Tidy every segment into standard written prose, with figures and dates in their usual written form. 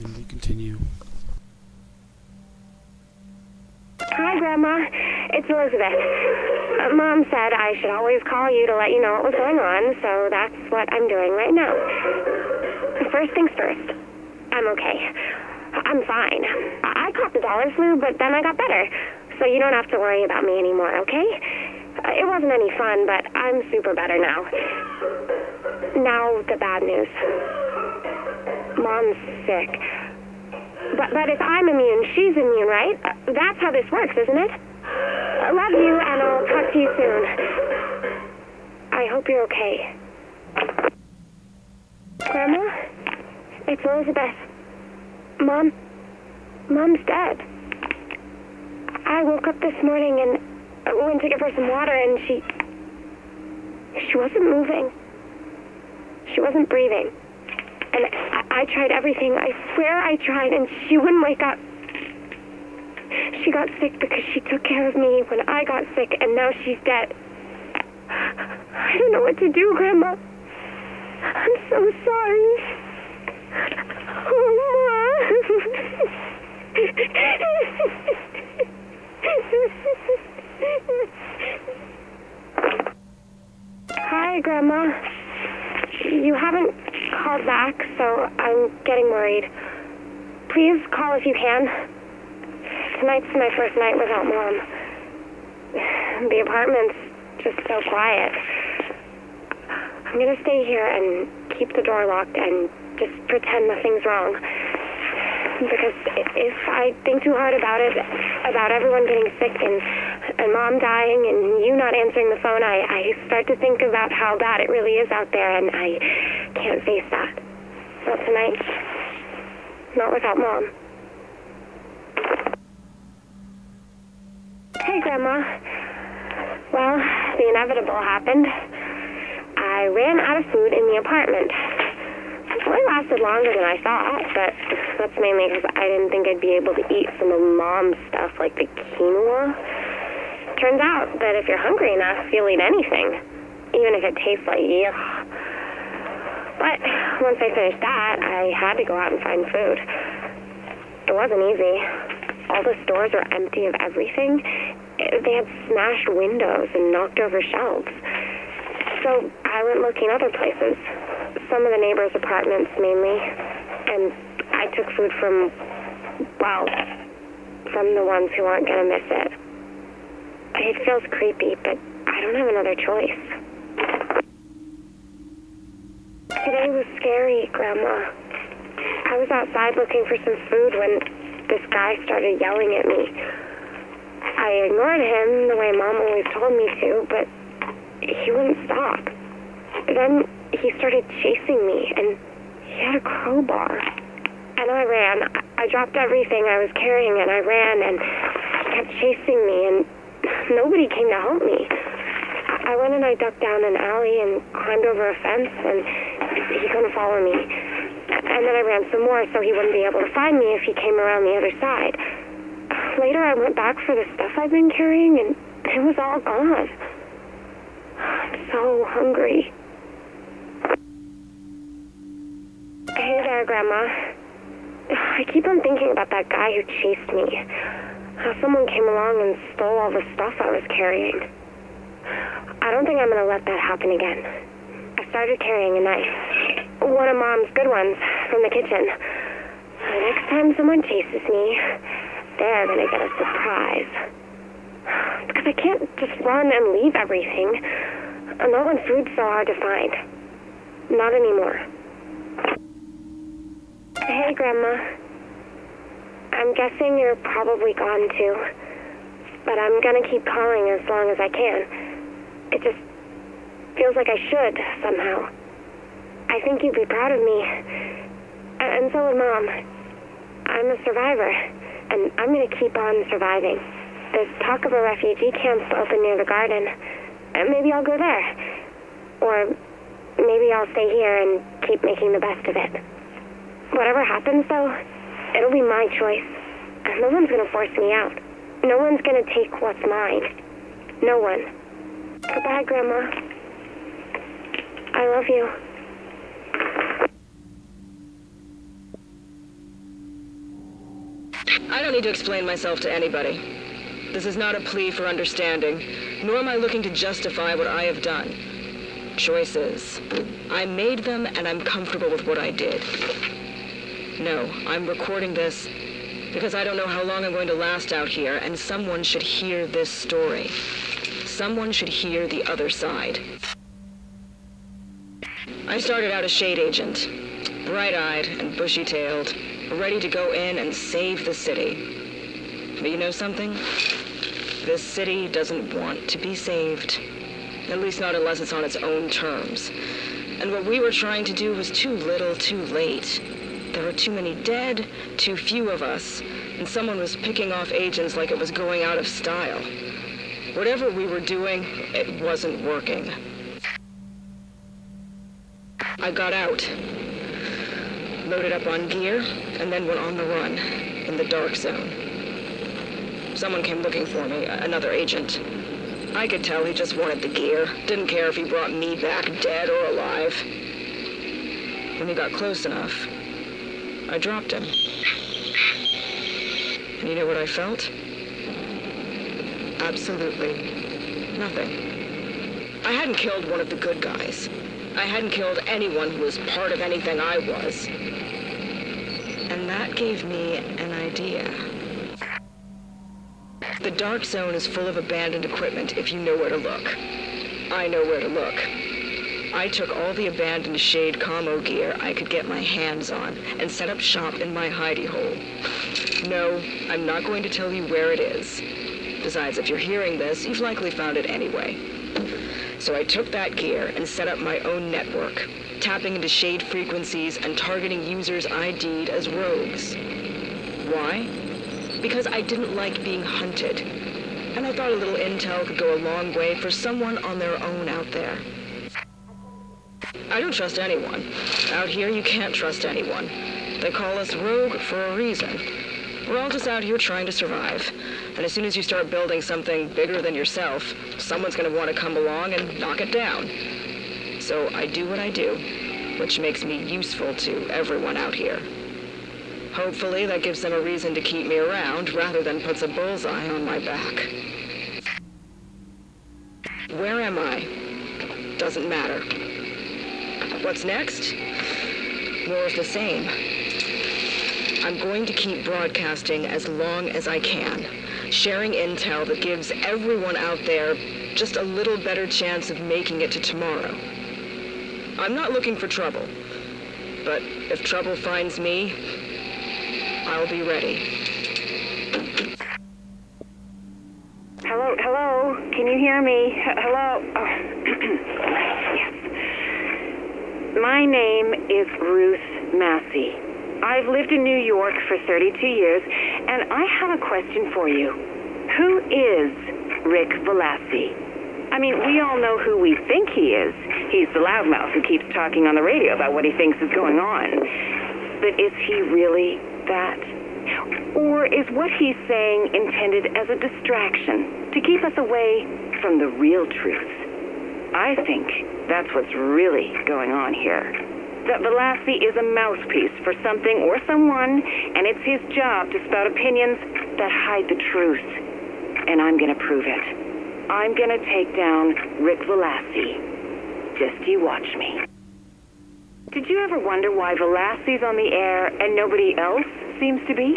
And we continue. Hi, Grandma. It's Elizabeth. Mom said I should always call you to let you know what was going on, so that's what I'm doing right now. First things first, I'm okay. I'm fine. I caught the dollar flu, but then I got better, so you don't have to worry about me anymore, okay? It wasn't any fun, but I'm super better now. Now, the bad news. Mom's sick. But if I'm immune, she's immune, right? That's how this works, isn't it? I love you, and I'll talk to you soon. I hope you're okay. Grandma? It's Elizabeth. Mom's dead. I woke up this morning and went to give her some water, and she wasn't moving. She wasn't breathing. And I tried everything. I swear I tried, and she wouldn't wake up. She got sick because she took care of me when I got sick, and now she's dead. I don't know what to do, Grandma. I'm so sorry. Hi, Grandma. You haven't called back, so I'm getting worried. Please call if you can. Tonight's my first night without Mom. The apartment's just so quiet. I'm gonna stay here and keep the door locked and just pretend nothing's wrong. Because if I think too hard about it, about everyone getting sick and Mom dying and you not answering the phone, I start to think about how bad it really is out there, and I can't face that. Not tonight. Not without Mom. Hey, Grandma. Well, the inevitable happened. I ran out of food in the apartment. It only lasted longer than I thought, but that's mainly because I didn't think I'd be able to eat some of Mom's stuff like the quinoa. Turns out that if you're hungry enough, you'll eat anything, even if it tastes like yuck. But once I finished that, I had to go out and find food. It wasn't easy. All the stores were empty of everything. They had smashed windows and knocked over shelves. So I went looking other places. Some of the neighbors' apartments mainly. And I took food from the ones who aren't going to miss it. It feels creepy, but I don't have another choice. Today was scary, Grandma. I was outside looking for some food when this guy started yelling at me. I ignored him the way Mom always told me to, but he wouldn't stop. Then he started chasing me, and he had a crowbar. And I ran. I dropped everything I was carrying, and I ran, and he kept chasing me, and nobody came to help me. I went and I ducked down an alley and climbed over a fence, and he couldn't follow me. And then I ran some more so he wouldn't be able to find me if he came around the other side. Later, I went back for the stuff I've been carrying, and it was all gone. I'm so hungry. Hey there, Grandma. I keep on thinking about that guy who chased me. How someone came along and stole all the stuff I was carrying. I don't think I'm going to let that happen again. I started carrying a knife. One of Mom's good ones from the kitchen. The next time someone chases me, they're going to get a surprise. Because I can't just run and leave everything. Not when food's so hard to find. Not anymore. Hey, Grandma. I'm guessing you're probably gone too. But I'm gonna keep calling as long as I can. It just feels like I should, somehow. I think you'd be proud of me. And so would Mom. I'm a survivor, and I'm gonna keep on surviving. There's talk of a refugee camp open near the garden. Maybe I'll go there. Or maybe I'll stay here and keep making the best of it. Whatever happens, though, it'll be my choice. And no one's gonna force me out. No one's gonna take what's mine. No one. Goodbye, Grandma. I love you. I don't need to explain myself to anybody. This is not a plea for understanding, nor am I looking to justify what I have done. Choices. I made them, and I'm comfortable with what I did. No, I'm recording this because I don't know how long I'm going to last out here, and someone should hear this story. Someone should hear the other side. I started out a shade agent, bright-eyed and bushy-tailed, ready to go in and save the city. But you know something? This city doesn't want to be saved. At least not unless it's on its own terms. And what we were trying to do was too little, too late. There were too many dead, too few of us, and someone was picking off agents like it was going out of style. Whatever we were doing, it wasn't working. I got out, loaded up on gear, and then went on the run, in the dark zone. Someone came looking for me, another agent. I could tell he just wanted the gear, didn't care if he brought me back dead or alive. When he got close enough, I dropped him. And you know what I felt? Absolutely nothing. I hadn't killed one of the good guys. I hadn't killed anyone who was part of anything I was. And that gave me an idea. The dark zone is full of abandoned equipment if you know where to look. I know where to look. I took all the abandoned shade commo gear I could get my hands on and set up shop in my hidey hole. No, I'm not going to tell you where it is. Besides, if you're hearing this, you've likely found it anyway. So I took that gear and set up my own network, tapping into shade frequencies and targeting users ID'd as rogues. Why? Because I didn't like being hunted. And I thought a little intel could go a long way for someone on their own out there. I don't trust anyone. Out here, you can't trust anyone. They call us rogue for a reason. We're all just out here trying to survive. And as soon as you start building something bigger than yourself, someone's gonna want to come along and knock it down. So I do what I do, which makes me useful to everyone out here. Hopefully that gives them a reason to keep me around rather than puts a bullseye on my back. Where am I? Doesn't matter. What's next? More of the same. I'm going to keep broadcasting as long as I can, sharing intel that gives everyone out there just a little better chance of making it to tomorrow. I'm not looking for trouble, but if trouble finds me, I'll be ready. Hello? Can you hear me? Hello? Oh. Yes. My name is Ruth Massey. I've lived in New York for 32 years, and I have a question for you. Who is Rick Velassi? I mean, we all know who we think he is. He's the loudmouth who keeps talking on the radio about what he thinks is going on. But is he really that? Or is what he's saying intended as a distraction to keep us away from the real truth? I think that's what's really going on here. That Velassi is a mouthpiece for something or someone, and it's his job to spout opinions that hide the truth. And I'm gonna prove it. I'm gonna take down Rick Velassi. Just you watch me. Did you ever wonder why Velassi's on the air and nobody else seems to be?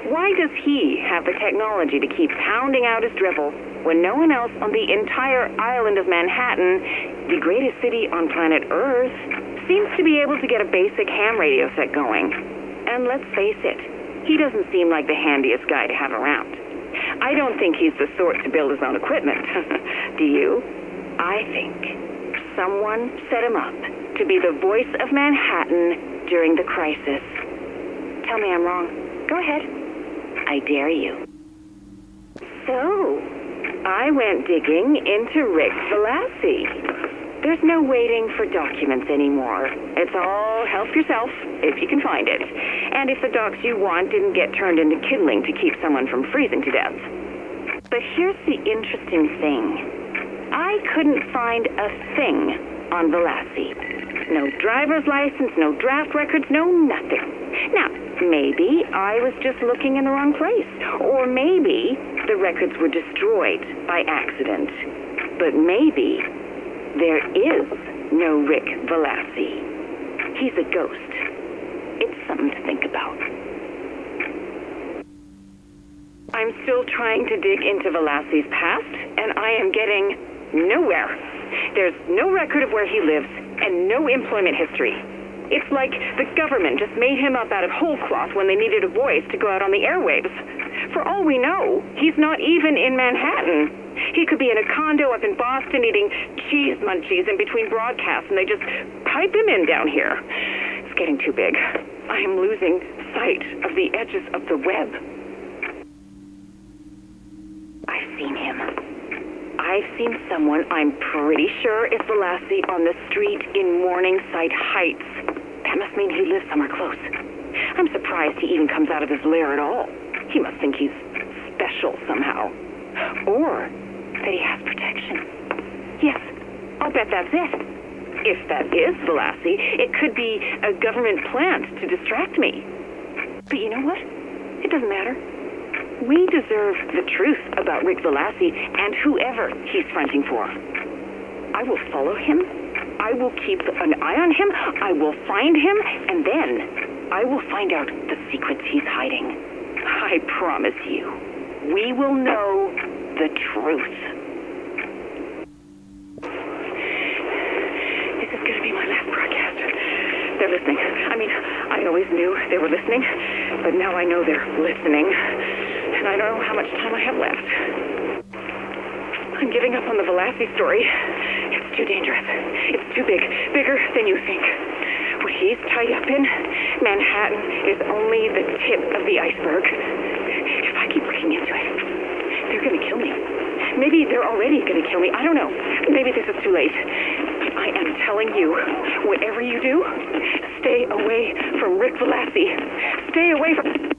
Why does he have the technology to keep pounding out his drivel when no one else on the entire island of Manhattan, the greatest city on planet Earth, seems to be able to get a basic ham radio set going? And let's face it, he doesn't seem like the handiest guy to have around. I don't think he's the sort to build his own equipment. Do you? I think someone set him up to be the voice of Manhattan during the crisis. Tell me I'm wrong. Go ahead. I dare you. So, I went digging into Rick Velassi. There's no waiting for documents anymore. It's all help yourself, if you can find it. And if the docs you want didn't get turned into kindling to keep someone from freezing to death. But here's the interesting thing. I couldn't find a thing on Velassi. No driver's license, no draft records, no nothing. Now, maybe I was just looking in the wrong place. Or maybe the records were destroyed by accident. But maybe there is no Rick Velassi. He's a ghost. It's something to think about. I'm still trying to dig into Velassi's past, and I am getting nowhere. There's no record of where he lives, and no employment history. It's like the government just made him up out of whole cloth when they needed a voice to go out on the airwaves. For all we know, he's not even in Manhattan. He could be in a condo up in Boston eating cheese munchies in between broadcasts, and they just pipe him in down here. It's getting too big. I am losing sight of the edges of the web. I've seen him. I've seen someone I'm pretty sure is Velassi on the street in Morningside Heights. That must mean he lives somewhere close. I'm surprised he even comes out of his lair at all. He must think he's special somehow. Or that he has protection. Yes, I'll bet that's it. If that is Velassi, it could be a government plant to distract me. But you know what? It doesn't matter. We deserve the truth about Rick Velassi and whoever he's fronting for. I will follow him. I will keep an eye on him. I will find him. And then I will find out the secrets he's hiding. I promise you, we will know the truth. This is going to be my last broadcast. They're listening. I mean, I always knew they were listening, but now I know they're listening. And I don't know how much time I have left. I'm giving up on the Velassi story. It's too dangerous. It's too big. Bigger than you think. What he's tied up in, Manhattan is only the tip of the iceberg. If I keep looking into it, they're going to kill me. Maybe they're already going to kill me. I don't know. Maybe this is too late. But I am telling you, whatever you do, stay away from Rick Velassi. Stay away from...